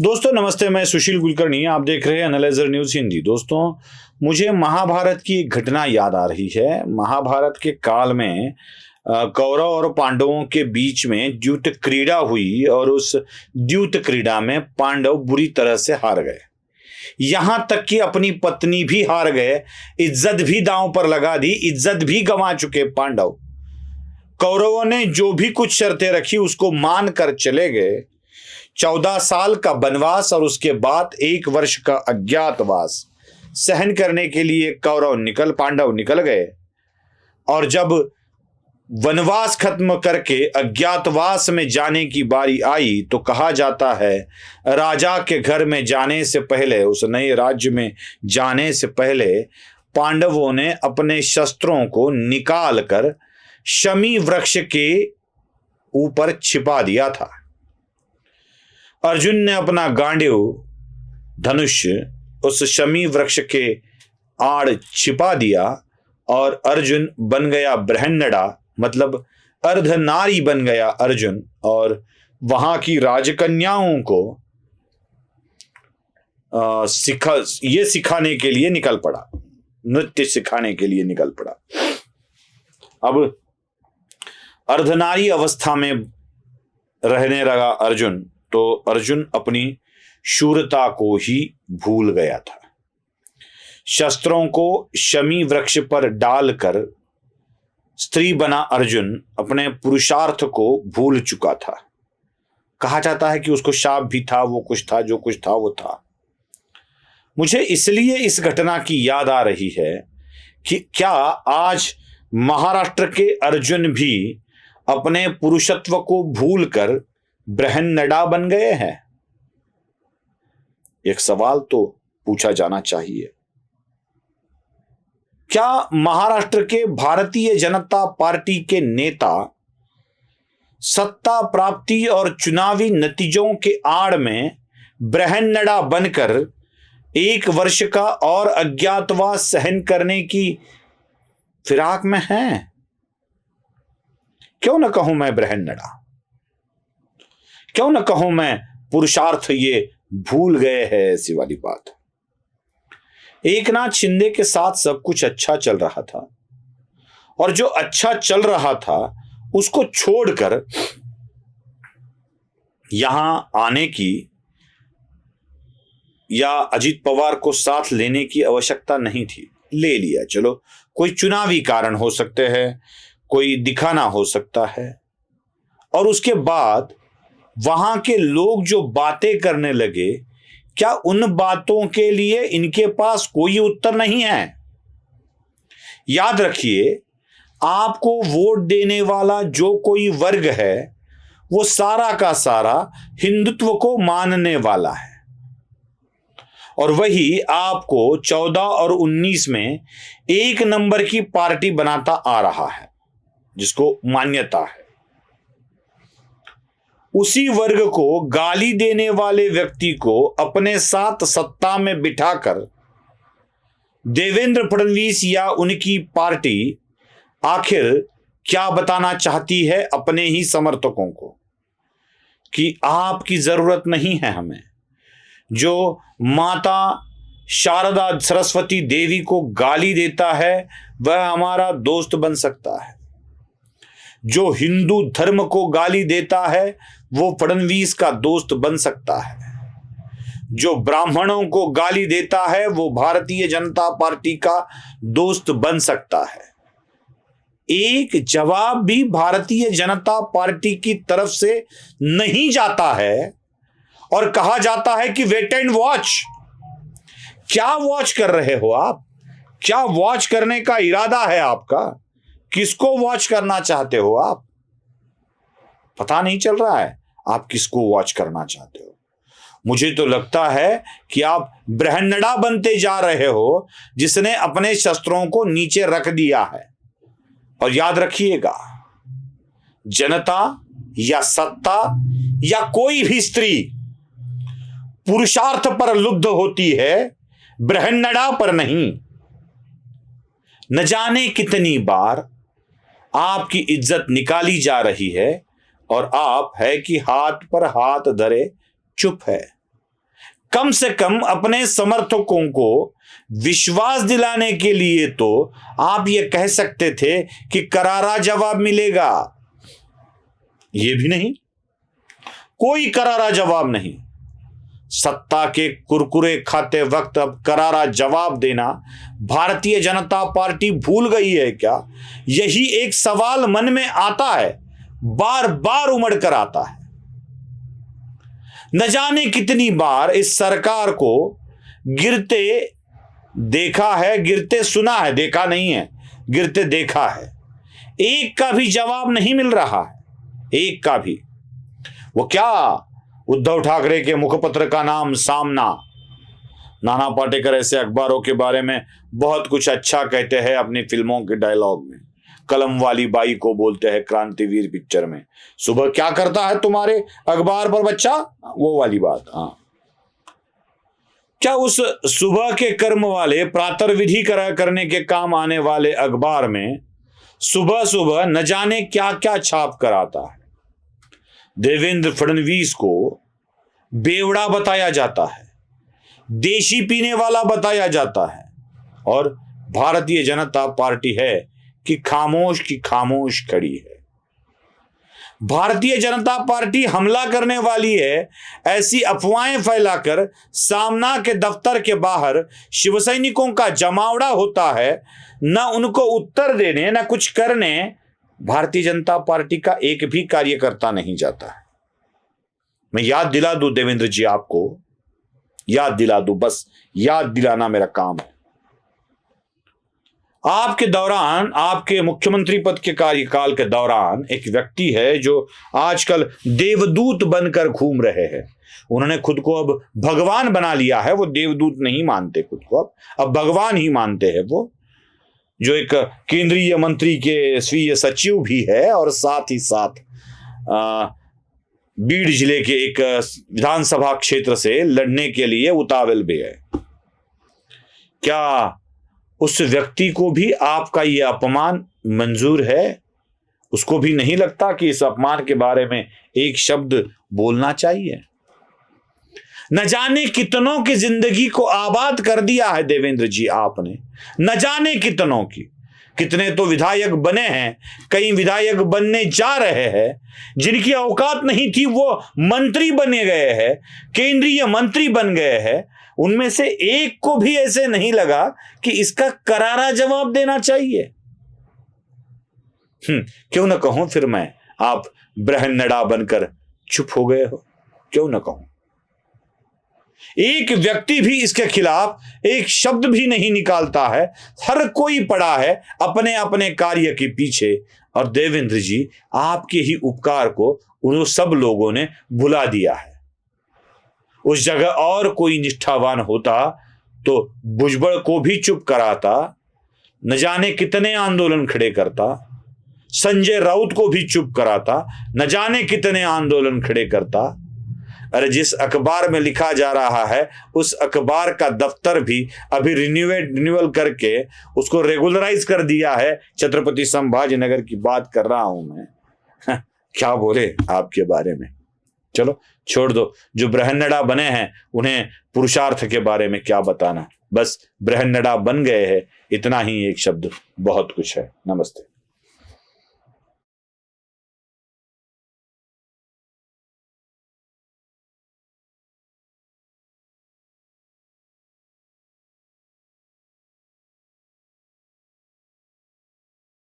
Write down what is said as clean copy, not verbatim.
दोस्तों नमस्ते, मैं सुशील कुलकर्णी। आप देख रहे हैं एनालाइजर न्यूज हिंदी। दोस्तों, मुझे महाभारत की एक घटना याद आ रही है। महाभारत के काल में कौरव और पांडवों के बीच में द्यूत क्रीड़ा हुई और उस द्यूत क्रीड़ा में पांडव बुरी तरह से हार गए। यहां तक कि अपनी पत्नी भी हार गए, इज्जत भी दांव पर लगा दी, इज्जत भी गंवा चुके पांडव। कौरवों ने जो भी कुछ शर्तें रखी उसको मान कर चले गए। 14 साल का वनवास और उसके बाद 1 वर्ष का अज्ञातवास सहन करने के लिए पांडव निकल गए। और जब वनवास खत्म करके अज्ञातवास में जाने की बारी आई तो कहा जाता है, राजा के घर में जाने से पहले, उस नए राज्य में जाने से पहले पांडवों ने अपने शस्त्रों को निकाल कर शमी वृक्ष के ऊपर छिपा दिया था। अर्जुन ने अपना गांडीव धनुष उस शमी वृक्ष के आड़ छिपा दिया और अर्जुन बन गया बृहन्नड़ा, मतलब अर्धनारी बन गया अर्जुन। और वहां की राजकन्याओं को सिखाने के लिए निकल पड़ा, नृत्य सिखाने के लिए निकल पड़ा। अब अर्धनारी अवस्था में रहने लगा अर्जुन, तो अर्जुन अपनी शूरता को ही भूल गया था। शस्त्रों को शमी वृक्ष पर डालकर स्त्री बना अर्जुन अपने पुरुषार्थ को भूल चुका था। कहा जाता है कि उसको शाप भी था, वो कुछ था, जो कुछ था वो था। मुझे इसलिए इस घटना की याद आ रही है कि क्या आज महाराष्ट्र के अर्जुन भी अपने पुरुषत्व को भूलकर बृहन्नड़ा बन गए हैं? एक सवाल तो पूछा जाना चाहिए। क्या महाराष्ट्र के भारतीय जनता पार्टी के नेता सत्ता प्राप्ति और चुनावी नतीजों के आड़ में बृहन्नड़ा बनकर 1 वर्ष का और अज्ञातवास सहन करने की फिराक में हैं? क्यों न कहूं मैं बृहन्नड़ा, क्यों न कहूं मैं पुरुषार्थ ये भूल गए हैं, ऐसी वाली बात। एकनाथ शिंदे के साथ सब कुछ अच्छा चल रहा था और जो अच्छा चल रहा था उसको छोड़कर यहां आने की या अजीत पवार को साथ लेने की आवश्यकता नहीं थी। ले लिया, चलो कोई चुनावी कारण हो सकते हैं, कोई दिखाना हो सकता है। और उसके बाद वहां के लोग जो बातें करने लगे, क्या उन बातों के लिए इनके पास कोई उत्तर नहीं है? याद रखिए, आपको वोट देने वाला जो कोई वर्ग है वो सारा का सारा हिंदुत्व को मानने वाला है और वही आपको 14 और 19 में 1 नंबर की पार्टी बनाता आ रहा है, जिसको मान्यता है। उसी वर्ग को गाली देने वाले व्यक्ति को अपने साथ सत्ता में बिठाकर देवेंद्र फडणवीस या उनकी पार्टी आखिर क्या बताना चाहती है अपने ही समर्थकों को कि आपकी जरूरत नहीं है हमें। जो माता शारदा सरस्वती देवी को गाली देता है वह हमारा दोस्त बन सकता है। जो हिंदू धर्म को गाली देता है वो फडणवीस का दोस्त बन सकता है। जो ब्राह्मणों को गाली देता है वो भारतीय जनता पार्टी का दोस्त बन सकता है। एक जवाब भी भारतीय जनता पार्टी की तरफ से नहीं जाता है और कहा जाता है कि वेट एंड वॉच। क्या वॉच कर रहे हो आप? क्या वॉच करने का इरादा है आपका? किसको वॉच करना चाहते हो आप? पता नहीं चल रहा है आप किसको वॉच करना चाहते हो। मुझे तो लगता है कि आप बृहन्नड़ा बनते जा रहे हो जिसने अपने शस्त्रों को नीचे रख दिया है। और याद रखिएगा, जनता या सत्ता या कोई भी स्त्री पुरुषार्थ पर लुब्ध होती है, बृहन्नड़ा पर नहीं। न जाने कितनी बार आपकी इज्जत निकाली जा रही है और आप है कि हाथ पर हाथ धरे चुप है। कम से कम अपने समर्थकों को विश्वास दिलाने के लिए तो आप ये कह सकते थे कि करारा जवाब मिलेगा। ये भी नहीं, कोई करारा जवाब नहीं। सत्ता के कुरकुरे खाते वक्त अब करारा जवाब देना भारतीय जनता पार्टी भूल गई है क्या? यही एक सवाल मन में आता है, बार बार उमड़ कर आता है। न जाने कितनी बार इस सरकार को गिरते देखा है, गिरते सुना है, देखा नहीं है, गिरते देखा है। एक का भी जवाब नहीं मिल रहा है, एक का भी। वो क्या, उद्धव ठाकरे के मुखपत्र का नाम सामना। नाना पाटेकर ऐसे अखबारों के बारे में बहुत कुछ अच्छा कहते हैं अपनी फिल्मों के डायलॉग में। कलम वाली बाई को बोलते हैं क्रांतिवीर पिक्चर में, सुबह क्या करता है तुम्हारे अखबार पर बच्चा, वो वाली बात। हाँ, क्या उस सुबह के कर्म वाले प्रातर्विधि करने के काम आने वाले अखबार में सुबह सुबह न जाने क्या क्या छाप कर आता है। देवेंद्र फडणवीस को बेवड़ा बताया जाता है, देशी पीने वाला बताया जाता है, और भारतीय जनता पार्टी है कि खामोश की खामोश खड़ी है। भारतीय जनता पार्टी हमला करने वाली है, ऐसी अफवाहें फैलाकर सामना के दफ्तर के बाहर शिवसैनिकों का जमावड़ा होता है। न उनको उत्तर देने न कुछ करने भारतीय जनता पार्टी का एक भी कार्यकर्ता नहीं जाता है। मैं याद दिला दूं देवेंद्र जी, आपको याद दिला दूं, बस याद दिलाना मेरा काम है। आपके दौरान, आपके मुख्यमंत्री पद के कार्यकाल के दौरान एक व्यक्ति है जो आजकल देवदूत बनकर घूम रहे हैं। उन्होंने खुद को अब भगवान बना लिया है। वो देवदूत नहीं मानते खुद को, अब भगवान ही मानते हैं। वो जो एक केंद्रीय मंत्री के स्वीय सचिव भी है और साथ ही साथ बीड जिले के एक विधानसभा क्षेत्र से लड़ने के लिए उतावल भी है। क्या उस व्यक्ति को भी आपका यह अपमान मंजूर है? उसको भी नहीं लगता कि इस अपमान के बारे में एक शब्द बोलना चाहिए? न जाने कितनों की जिंदगी को आबाद कर दिया है देवेंद्र जी आपने, न जाने कितनों की। कितने तो विधायक बने हैं, कई विधायक बनने जा रहे हैं, जिनकी औकात नहीं थी वो मंत्री बने गए हैं, केंद्रीय मंत्री बन गए हैं। उनमें से एक को भी ऐसे नहीं लगा कि इसका करारा जवाब देना चाहिए। क्यों न कहूं फिर मैं, आप बृहन्नड़ा बनकर चुप हो गए हो, क्यों न कहूं? एक व्यक्ति भी इसके खिलाफ एक शब्द भी नहीं निकालता है। हर कोई पड़ा है अपने अपने कार्य के पीछे। और देवेंद्र जी, आपके ही उपकार को उन सब लोगों ने भुला दिया है। उस जगह और कोई निष्ठावान होता तो भुजबल को भी चुप कराता, न जाने कितने आंदोलन खड़े करता, संजय राउत को भी चुप कराता, न जाने कितने आंदोलन खड़े करता। अरे जिस अखबार में लिखा जा रहा है उस अखबार का दफ्तर भी अभी रिन्यूअल करके उसको रेगुलराइज कर दिया है। छत्रपति संभाजी नगर की बात कर रहा हूं मैं। क्या बोले आपके बारे में, चलो छोड़ दो। जो बृहन्नड़ा बने हैं उन्हें पुरुषार्थ के बारे में क्या बताना, बस बृहन्नड़ा बन गए हैं, इतना ही एक शब्द बहुत कुछ है। नमस्ते।